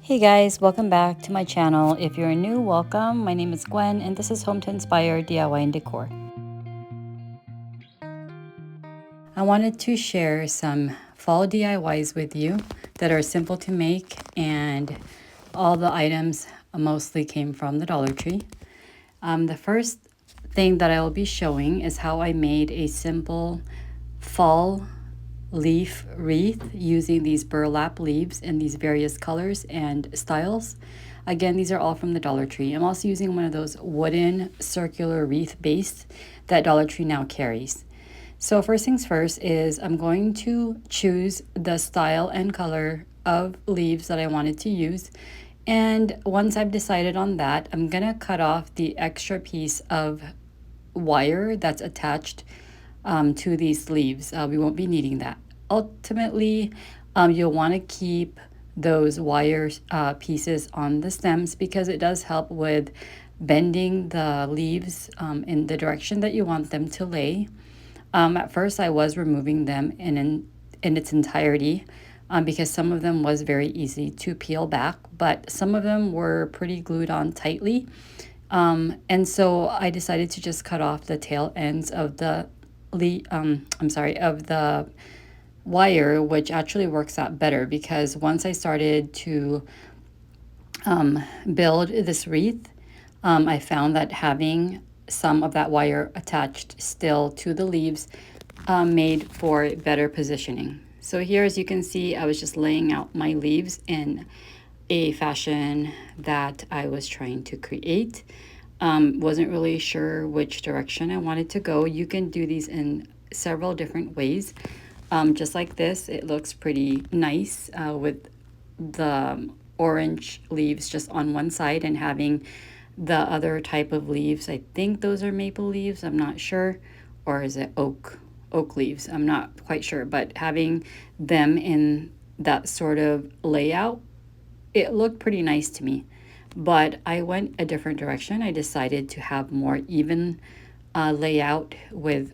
Hey guys, welcome back to my channel. If you're new, welcome. My name is Gwen and this is Home to Inspire DIY and Decor. I wanted to share some fall DIYs with you that are simple to make, and all the items mostly came from the Dollar Tree. The first thing that I will be showing is how I made a simple fall leaf wreath using these burlap leaves in these various colors and styles. Again, these are all from the Dollar Tree. I'm also using one of those wooden circular wreath base that Dollar Tree now carries. So first things first is I'm going to choose the style and color of leaves that I wanted to use. And once I've decided on that, I'm gonna cut off the extra piece of wire that's attached to these leaves. We won't be needing that. Ultimately, you'll want to keep those wire pieces on the stems because it does help with bending the leaves in the direction that you want them to lay. At first, I was removing them in its entirety because some of them was very easy to peel back, but some of them were pretty glued on tightly. And so I decided to just cut off the tail ends of the of the wire, which actually works out better because once I started to build this wreath, I found that having some of that wire attached still to the leaves made for better positioning. So here, as you can see, I was just laying out my leaves in a fashion that I was trying to create. Wasn't really sure which direction I wanted to go. You can do these in several different ways. Just like this, it looks pretty nice with the orange leaves just on one side and having the other type of leaves. I think those are maple leaves, I'm not sure. Or is it oak leaves? I'm not quite sure, but having them in that sort of layout, it looked pretty nice to me. But I went a different direction. I decided to have more even layout with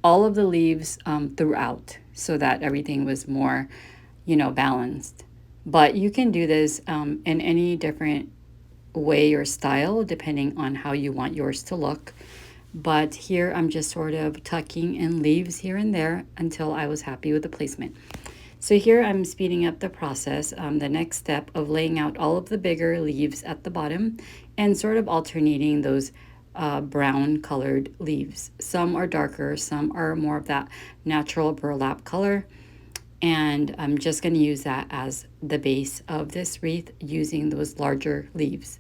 all of the leaves throughout so that everything was more, balanced. But you can do this in any different way or style depending on how you want yours to look. But here I'm just sort of tucking in leaves here and there until I was happy with the placement. So here I'm speeding up the process, the next step of laying out all of the bigger leaves at the bottom and sort of alternating those brown colored leaves. Some are darker, some are more of that natural burlap color. And I'm just going to use that as the base of this wreath using those larger leaves.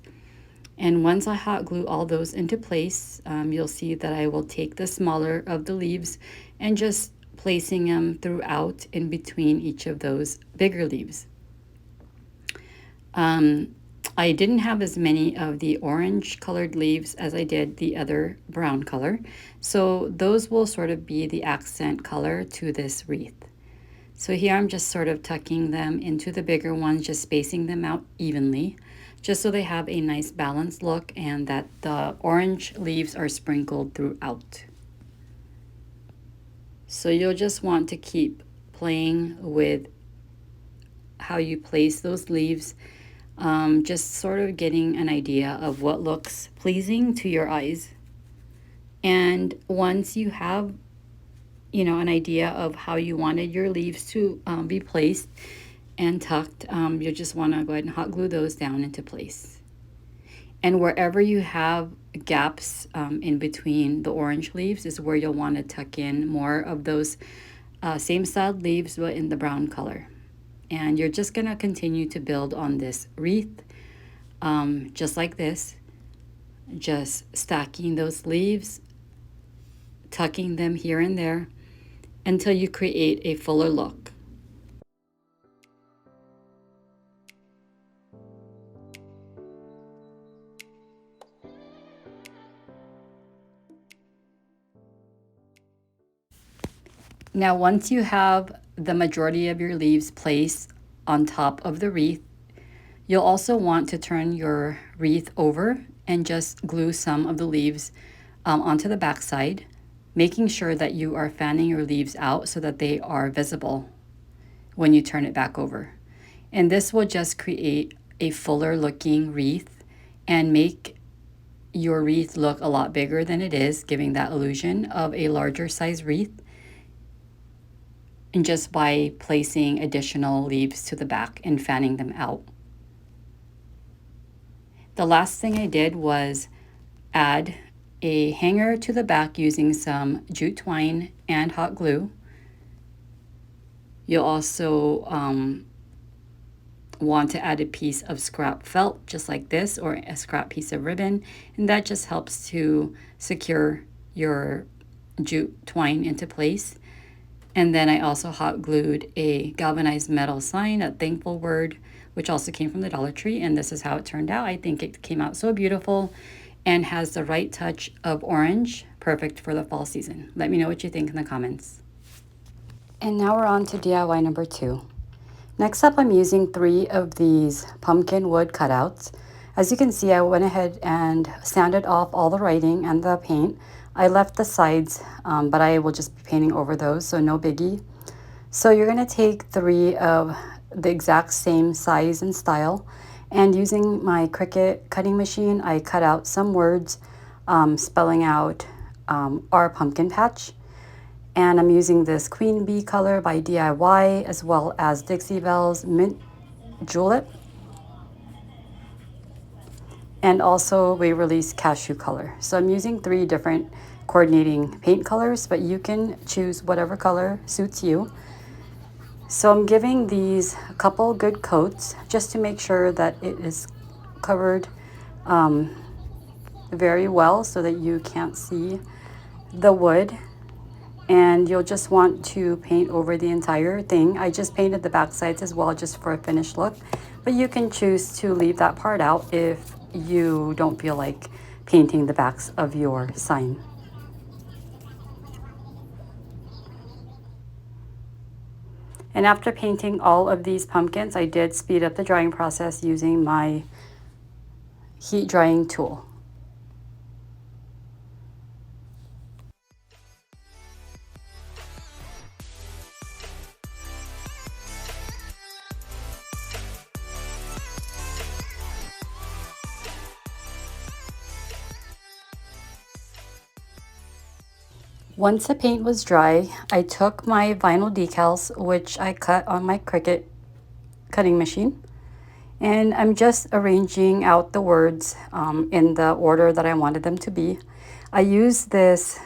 And once I hot glue all those into place, you'll see that I will take the smaller of the leaves and just placing them throughout in between each of those bigger leaves. I didn't have as many of the orange colored leaves as I did the other brown color, so those will sort of be the accent color to this wreath. So here I'm just sort of tucking them into the bigger ones, just spacing them out evenly, just so they have a nice balanced look and that the orange leaves are sprinkled throughout. So you'll just want to keep playing with how you place those leaves, just sort of getting an idea of what looks pleasing to your eyes. And once you have, an idea of how you wanted your leaves to be placed and tucked, you just want to go ahead and hot glue those down into place. And wherever you have gaps in between the orange leaves is where you'll want to tuck in more of those same styled leaves but in the brown color. And you're just going to continue to build on this wreath just like this, just stacking those leaves, tucking them here and there until you create a fuller look. Now, once you have the majority of your leaves placed on top of the wreath, you'll also want to turn your wreath over and just glue some of the leaves onto the back side, making sure that you are fanning your leaves out so that they are visible when you turn it back over. And this will just create a fuller looking wreath and make your wreath look a lot bigger than it is, giving that illusion of a larger size wreath, and just by placing additional leaves to the back and fanning them out. The last thing I did was add a hanger to the back using some jute twine and hot glue. You'll also want to add a piece of scrap felt just like this, or a scrap piece of ribbon, and that just helps to secure your jute twine into place. And then I also hot glued a galvanized metal sign, a thankful word, which also came from the Dollar Tree, and this is how it turned out. I think it came out so beautiful and has the right touch of orange, perfect for the fall season. Let me know what you think in the comments. And now we're on to DIY number 2. Next up, I'm using 3 of these pumpkin wood cutouts. As you can see, I went ahead and sanded off all the writing and the paint. I left the sides, but I will just be painting over those, so no biggie. So you're going to take 3 of the exact same size and style, and using my Cricut cutting machine, I cut out some words spelling out our pumpkin patch. And I'm using this Queen Bee color by DIY, as well as Dixie Belle's Mint Julep, and also Waverly's Cashew color. So I'm using 3 different coordinating paint colors, but you can choose whatever color suits you. So I'm giving these a couple good coats just to make sure that it is covered very well so that you can't see the wood. And you'll just want to paint over the entire thing. I just painted the back sides as well, just for a finished look, but you can choose to leave that part out if you don't feel like painting the backs of your sign. And after painting all of these pumpkins, I did speed up the drying process using my heat drying tool. Once the paint was dry, I took my vinyl decals, which I cut on my Cricut cutting machine, and I'm just arranging out the words in the order that I wanted them to be. I used this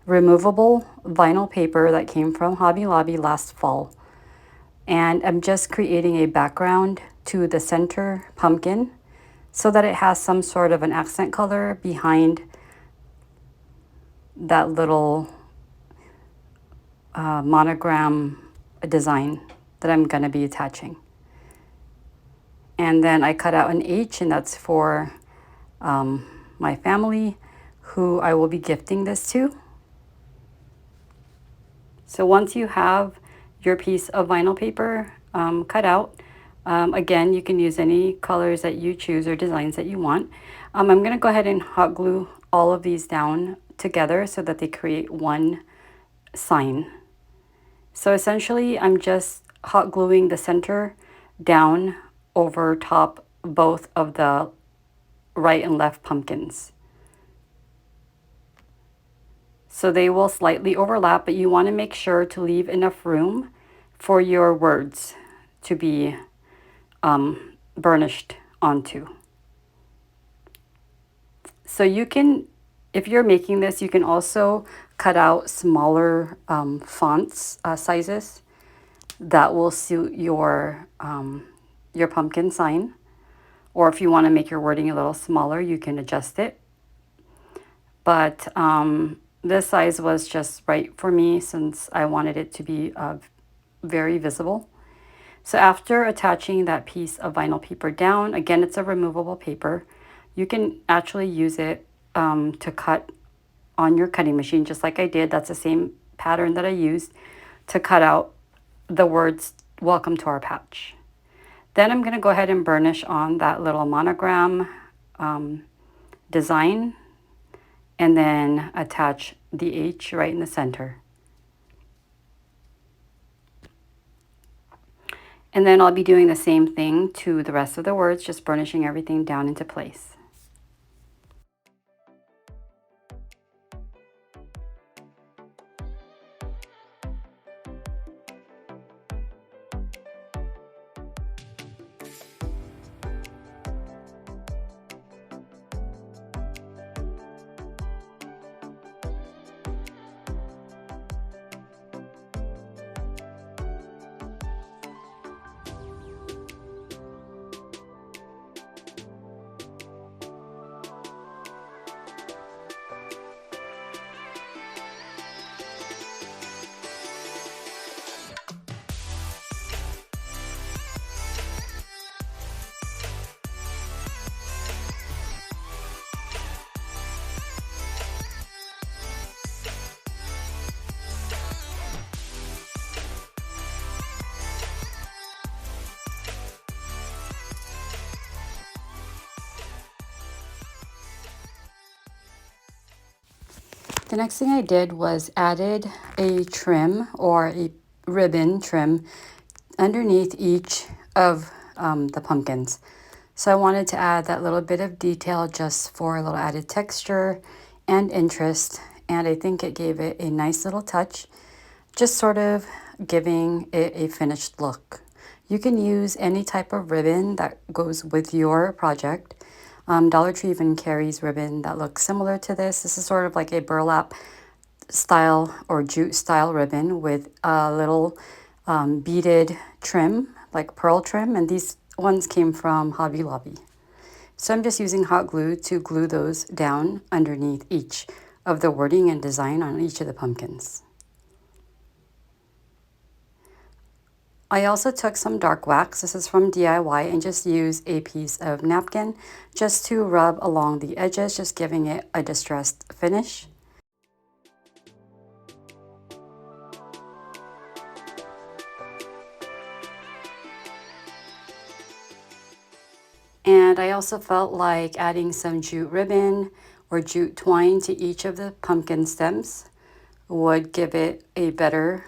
removable vinyl paper that came from Hobby Lobby last fall, and I'm just creating a background to the center pumpkin so that it has some sort of an accent color behind that little monogram design that I'm going to be attaching. And then I cut out an H, and that's for my family, who I will be gifting this to. So once you have your piece of vinyl paper cut out, again, you can use any colors that you choose or designs that you want. I'm going to go ahead and hot glue all of these down together so that they create one sign. So essentially, I'm just hot gluing the center down over top both of the right and left pumpkins. So they will slightly overlap, but you want to make sure to leave enough room for your words to be burnished onto. So you can, if you're making this, you can also cut out smaller fonts sizes that will suit your pumpkin sign. Or if you want to make your wording a little smaller, you can adjust it. But this size was just right for me since I wanted it to be very visible. So after attaching that piece of vinyl paper down, again, it's a removable paper. You can actually use it to cut on your cutting machine, just like I did. That's the same pattern that I used to cut out the words, "Welcome to our patch." Then I'm going to go ahead and burnish on that little monogram design, and then attach the H right in the center. And then I'll be doing the same thing to the rest of the words, just burnishing everything down into place. The next thing I did was added a trim or a ribbon trim underneath each of the pumpkins. So I wanted to add that little bit of detail just for a little added texture and interest. And I think it gave it a nice little touch, just sort of giving it a finished look. You can use any type of ribbon that goes with your project. Dollar Tree even carries ribbon that looks similar to this. This is sort of like a burlap style or jute style ribbon with a little beaded trim, like pearl trim, and these ones came from Hobby Lobby. So I'm just using hot glue to glue those down underneath each of the wording and design on each of the pumpkins. I also took some dark wax, this is from DIY, and just used a piece of napkin just to rub along the edges, just giving it a distressed finish. And I also felt like adding some jute ribbon or jute twine to each of the pumpkin stems would give it a better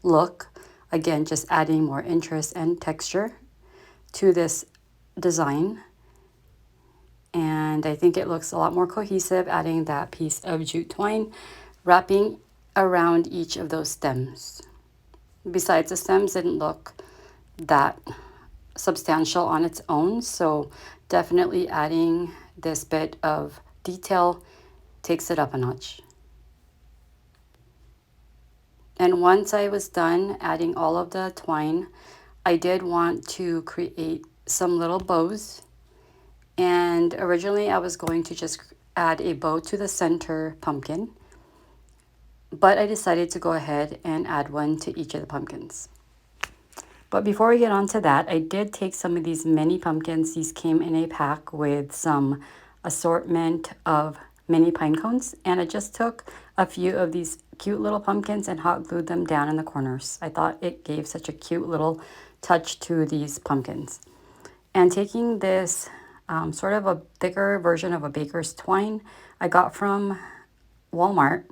look. Again, just adding more interest and texture to this design. And I think it looks a lot more cohesive adding that piece of jute twine wrapping around each of those stems. Besides, the stems didn't look that substantial on its own, so definitely adding this bit of detail takes it up a notch. And once I was done adding all of the twine, I did want to create some little bows. And originally I was going to just add a bow to the center pumpkin, but I decided to go ahead and add one to each of the pumpkins. But before we get on to that, I did take some of these mini pumpkins. These came in a pack with some assortment of mini pine cones, and I just took a few of these cute little pumpkins and hot glued them down in the corners. I thought it gave such a cute little touch to these pumpkins. And taking this sort of a thicker version of a baker's twine I got from Walmart,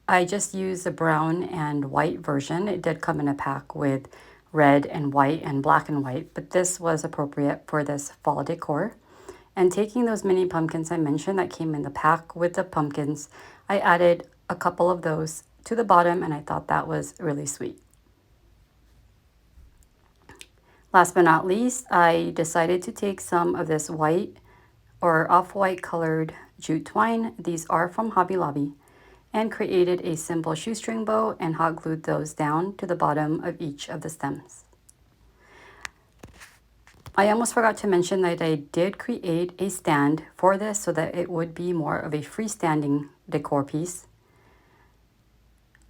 I just used the brown and white version. It did come in a pack with red and white and black and white, but this was appropriate for this fall decor. And taking those mini pumpkins I mentioned that came in the pack with the pumpkins, I added a couple of those to the bottom, and I thought that was really sweet. Last but not least, I decided to take some of this white or off-white colored jute twine. These are from Hobby Lobby, and created a simple shoestring bow and hot glued those down to the bottom of each of the stems. I almost forgot to mention that I did create a stand for this so that it would be more of a freestanding decor piece.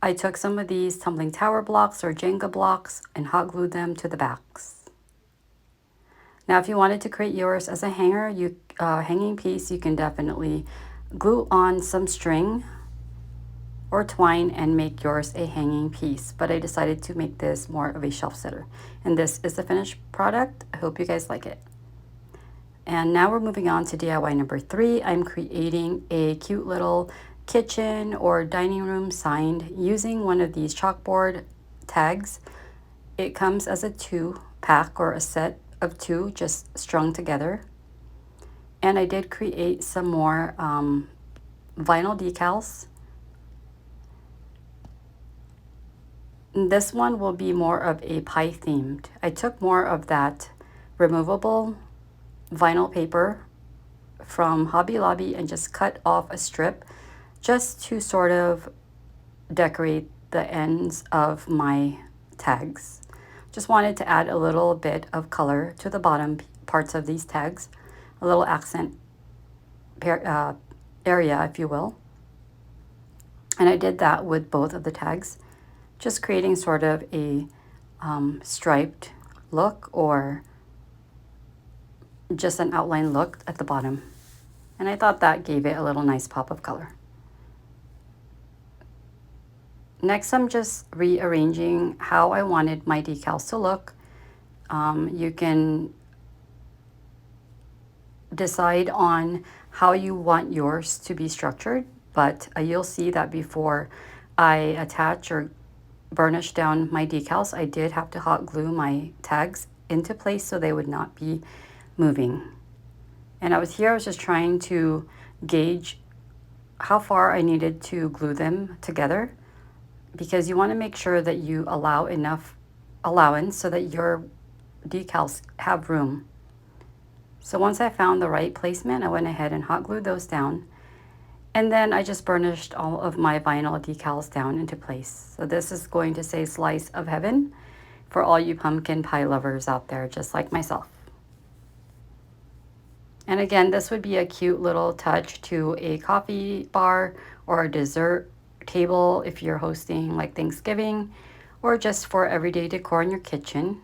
I took some of these tumbling tower blocks or Jenga blocks and hot glued them to the backs. Now, if you wanted to create yours as a hanging piece, you can definitely glue on some string or twine and make yours a hanging piece. But I decided to make this more of a shelf sitter. And this is the finished product. I hope you guys like it. And now we're moving on to DIY number 3. I'm creating a cute little kitchen or dining room sign using one of these chalkboard tags. It comes as a 2 pack or a set of two just strung together. And I did create some more vinyl decals. This one will be more of a pie themed. I took more of that removable vinyl paper from Hobby Lobby and just cut off a strip just to sort of decorate the ends of my tags. Just wanted to add a little bit of color to the bottom parts of these tags, a little accent area, if you will. And I did that with both of the tags, just creating sort of a striped look or just an outline look at the bottom. And I thought that gave it a little nice pop of color. Next, I'm just rearranging how I wanted my decals to look. You can decide on how you want yours to be structured, but you'll see that before I attach or burnish down my decals, I did have to hot glue my tags into place so they would not be moving. And I was just trying to gauge how far I needed to glue them together, because you want to make sure that you allow enough allowance so that your decals have room. So once I found the right placement, I went ahead and hot glued those down. And then I just burnished all of my vinyl decals down into place. So this is going to say Slice of Heaven for all you pumpkin pie lovers out there, just like myself. And again, this would be a cute little touch to a coffee bar or a dessert table if you're hosting like Thanksgiving, or just for everyday decor in your kitchen.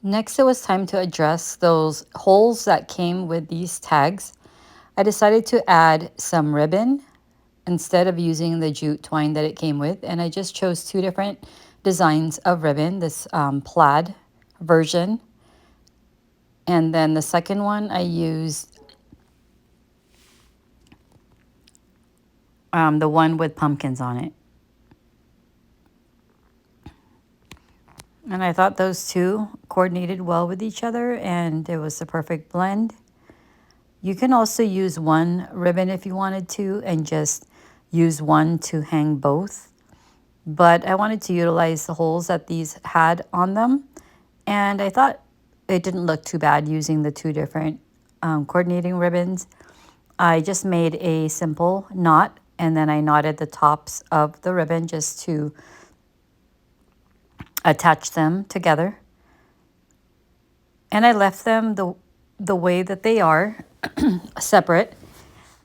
Next, it was time to address those holes that came with these tags. I decided to add some ribbon instead of using the jute twine that it came with, and I just chose two different designs of ribbon, this plaid version, and then the second one I used the one with pumpkins on it. And I thought those two coordinated well with each other, and it was the perfect blend. You can also use one ribbon if you wanted to and just use one to hang both. But I wanted to utilize the holes that these had on them, and I thought it didn't look too bad using the two different coordinating ribbons. I just made a simple knot, and then I knotted the tops of the ribbon just to attach them together. And I left them the way that they are, separate.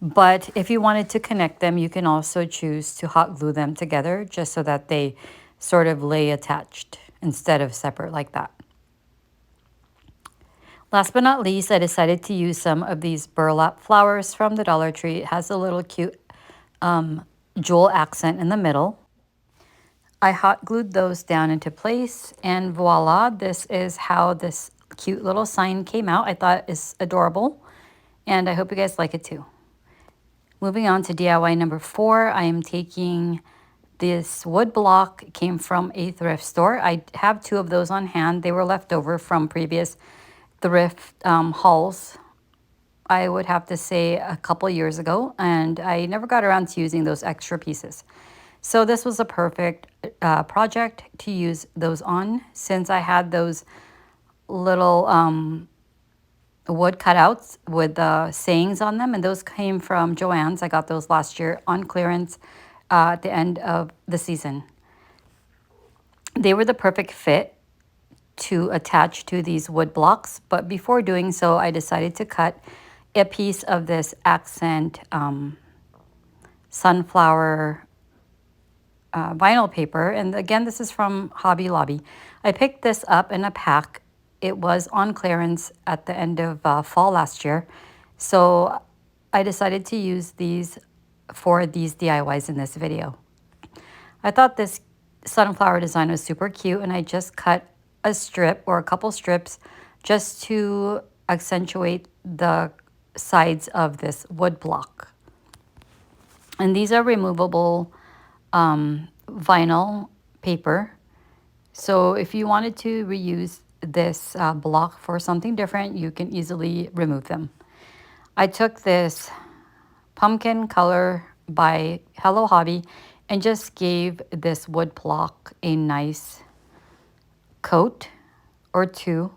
But if you wanted to connect them, you can also choose to hot glue them together just so that they sort of lay attached instead of separate like that. Last but not least, I decided to use some of these burlap flowers from the Dollar Tree. It has a little cute jewel accent in the middle. I hot glued those down into place, and voila, this is how this cute little sign came out. I thought it's adorable, and I hope you guys like it too. Moving on to DIY number 4, I am taking this wood block. It came from a thrift store. I have 2 of those on hand. They were left over from previous thrift hauls, I would have to say a couple years ago, and I never got around to using those extra pieces. So this was a perfect project to use those on, since I had those little wood cutouts with sayings on them, and those came from Joann's. I got those last year on clearance at the end of the season. They were the perfect fit to attach to these wood blocks, but before doing so, I decided to cut a piece of this accent sunflower vinyl paper. And again, this is from Hobby Lobby. I picked this up in a pack. It was on clearance at the end of fall last year. So I decided to use these for these DIYs in this video. I thought this sunflower design was super cute, and I just cut a strip or a couple strips just to accentuate the sides of this wood block. And these are removable vinyl paper. So if you wanted to reuse this block for something different, you can easily remove them. I took this pumpkin color by Hello Hobby and just gave this wood block a nice coat or two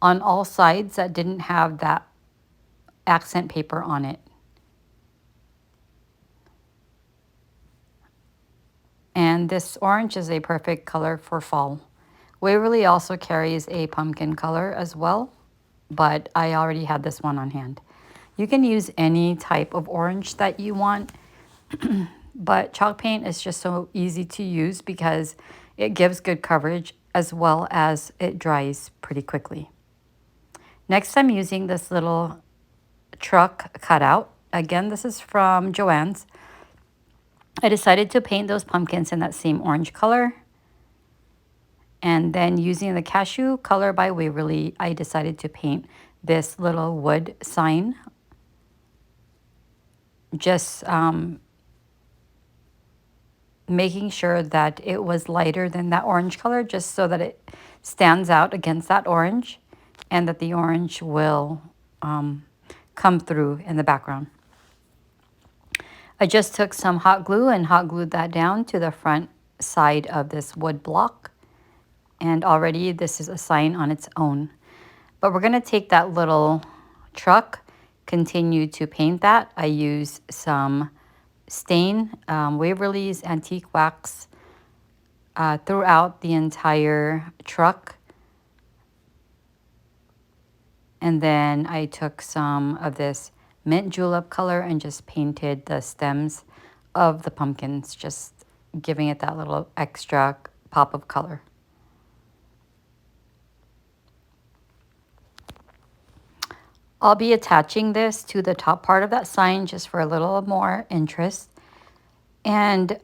on all sides that didn't have that accent paper on it. And this orange is a perfect color for fall. Waverly also carries a pumpkin color as well, but I already had this one on hand. You can use any type of orange that you want, but chalk paint is just so easy to use because it gives good coverage as well as it dries pretty quickly. Next, I'm using this little truck cutout. Again, this is from Joann's. I decided to paint those pumpkins in that same orange color. And then using the cashew color by Waverly, I decided to paint this little wood sign. Just making sure that it was lighter than that orange color, just so that it stands out against that orange and that the orange will come through in the background. I just took some hot glue and hot glued that down to the front side of this wood block. And already this is a sign on its own. But we're going to take that little truck, continue to paint that. I use some stain, Waverly's Antique Wax throughout the entire truck. And then I took some of this mint julep color and just painted the stems of the pumpkins, just giving it that little extra pop of color. I'll be attaching this to the top part of that sign just for a little more interest. And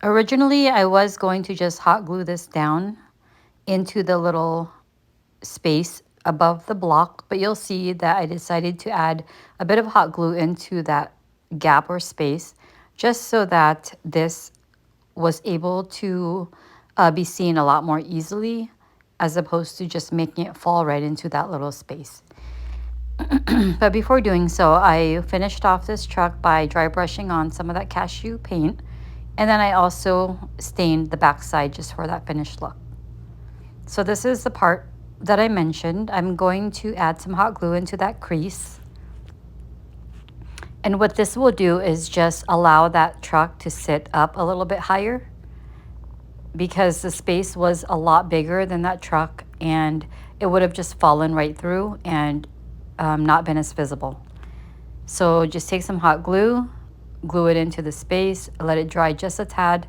originally I was going to just hot glue this down into the little space above the block, but you'll see that I decided to add a bit of hot glue into that gap or space just so that this was able to be seen a lot more easily, as opposed to just making it fall right into that little space. But before doing so, I finished off this truck by dry brushing on some of that cashew paint, and then I also stained the backside just for that finished look. So this is the part that I mentioned. I'm going to add some hot glue into that crease. And what this will do is just allow that truck to sit up a little bit higher, because the space was a lot bigger than that truck and it would have just fallen right through and not been as visible. So just take some hot glue, glue it into the space, let it dry just a tad,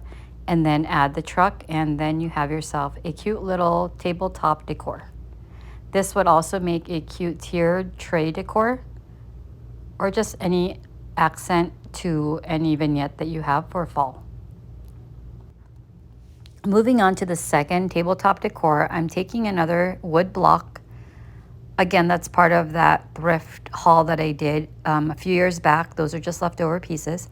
and then add the truck, and then you have yourself a cute little tabletop decor. This would also make a cute tiered tray decor, or just any accent to any vignette that you have for fall. Moving on to the second tabletop decor, I'm taking another wood block. Again, that's part of that thrift haul that I did a few years back. Those are just leftover pieces.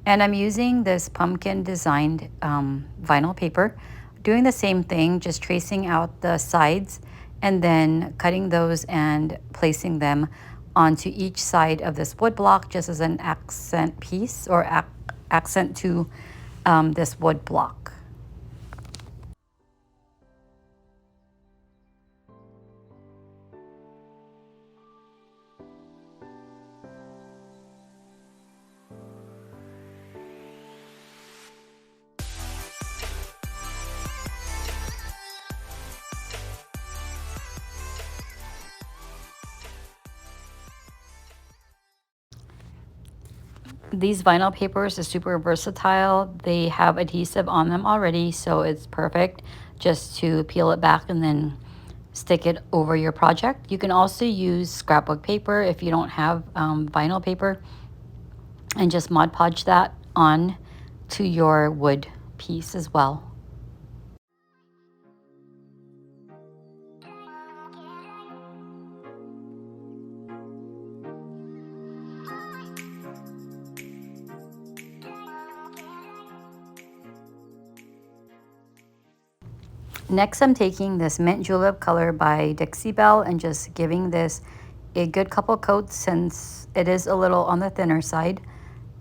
And I'm using this pumpkin designed vinyl paper, doing the same thing, just tracing out the sides and then cutting those and placing them onto each side of this wood block just as an accent piece, or accent to this wood block. These vinyl papers are super versatile. They have adhesive on them already, so it's perfect just to peel it back and then stick it over your project. You can also use scrapbook paper if you don't have vinyl paper, and just Mod Podge that on to your wood piece as well. Next, I'm taking this mint julep color by Dixie Belle and just giving this a good couple coats, since it is a little on the thinner side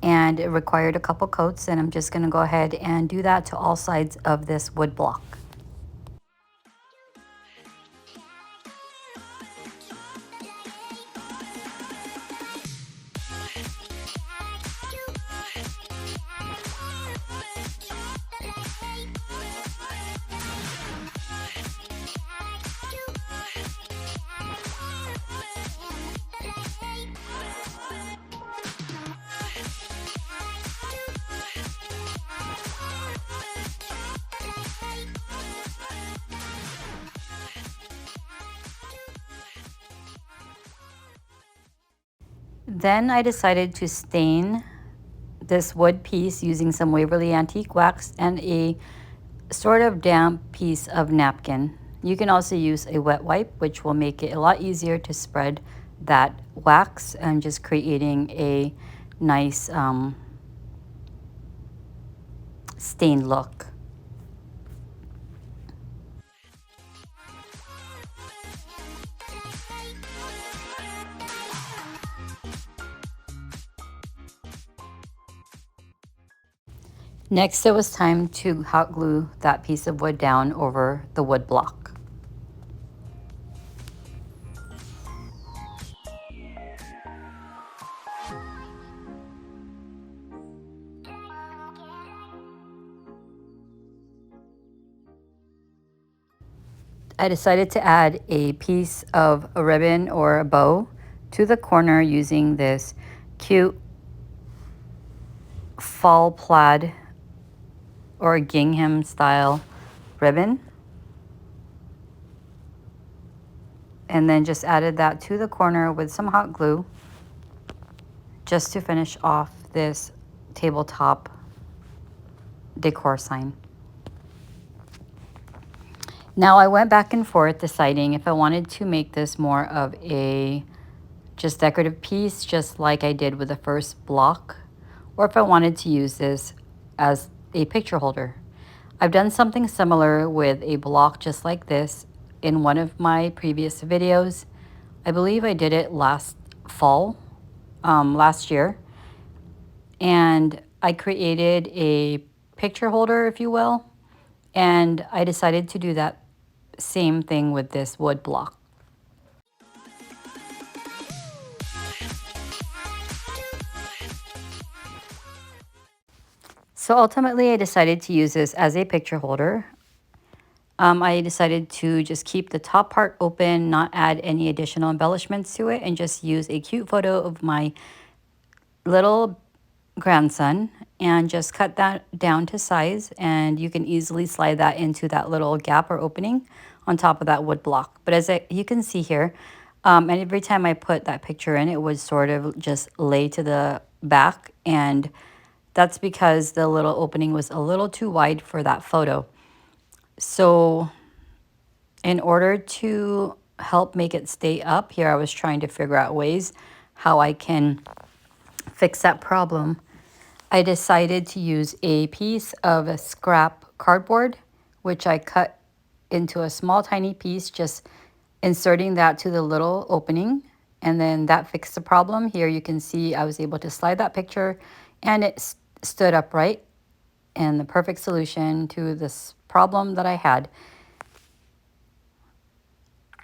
and it required a couple coats, and I'm just going to go ahead and do that to all sides of this wood block. Then I decided to stain this wood piece using some Waverly Antique Wax and a sort of damp piece of napkin. You can also use a wet wipe, which will make it a lot easier to spread that wax, and just creating a nice stained look. Next, it was time to hot glue that piece of wood down over the wood block. I decided to add a piece of a ribbon or a bow to the corner using this cute fall plaid or gingham style ribbon, and then just added that to the corner with some hot glue just to finish off this tabletop decor sign. Now I went back and forth deciding if I wanted to make this more of a just decorative piece, just like I did with the first block, or if I wanted to use this as a picture holder. I've done something similar with a block just like this in one of my previous videos. I believe I did it last fall, last year, and I created a picture holder, if you will, and I decided to do that same thing with this wood block. So ultimately, I decided to use this as a picture holder. I decided to just keep the top part open, not add any additional embellishments to it, and just use a cute photo of my little grandson and just cut that down to size, and you can easily slide that into that little gap or opening on top of that wood block. But as you can see here, and every time I put that picture in, it would sort of just lay to the back, and that's because the little opening was a little too wide for that photo. So in order to help make it stay up here, I was trying to figure out ways how I can fix that problem. I decided to use a piece of a scrap cardboard, which I cut into a small tiny piece, just inserting that to the little opening, and then that fixed the problem. Here you can see I was able to slide that picture and it stood upright, and the perfect solution to this problem that I had.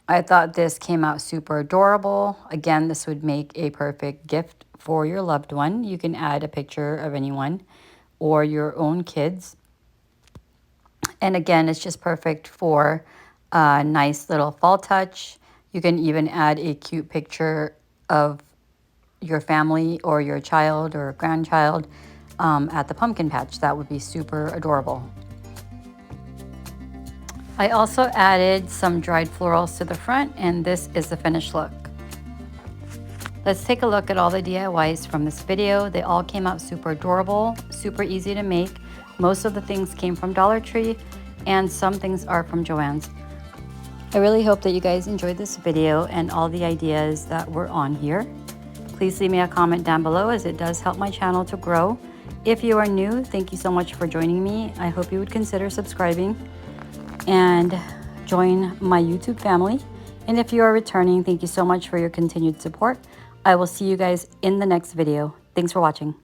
I thought this came out super adorable. Again, this would make a perfect gift for your loved one. You can add a picture of anyone or your own kids. And again, it's just perfect for a nice little fall touch. You can even add a cute picture of your family or your child or grandchild at the pumpkin patch. That would be super adorable. I also added some dried florals to the front, and this is the finished look. Let's take a look at all the DIYs from this video. They all came out super adorable, super easy to make. Most of the things came from Dollartree, and some things are from Joann's. I really hope that you guys enjoyed this video and all the ideas that were on here. Please leave me a comment down below, as it does help my channel to grow. If you are new, thank you so much for joining me. I hope you would consider subscribing and join my YouTube family. And if you are returning, thank you so much for your continued support. I will see you guys in the next video. Thanks for watching.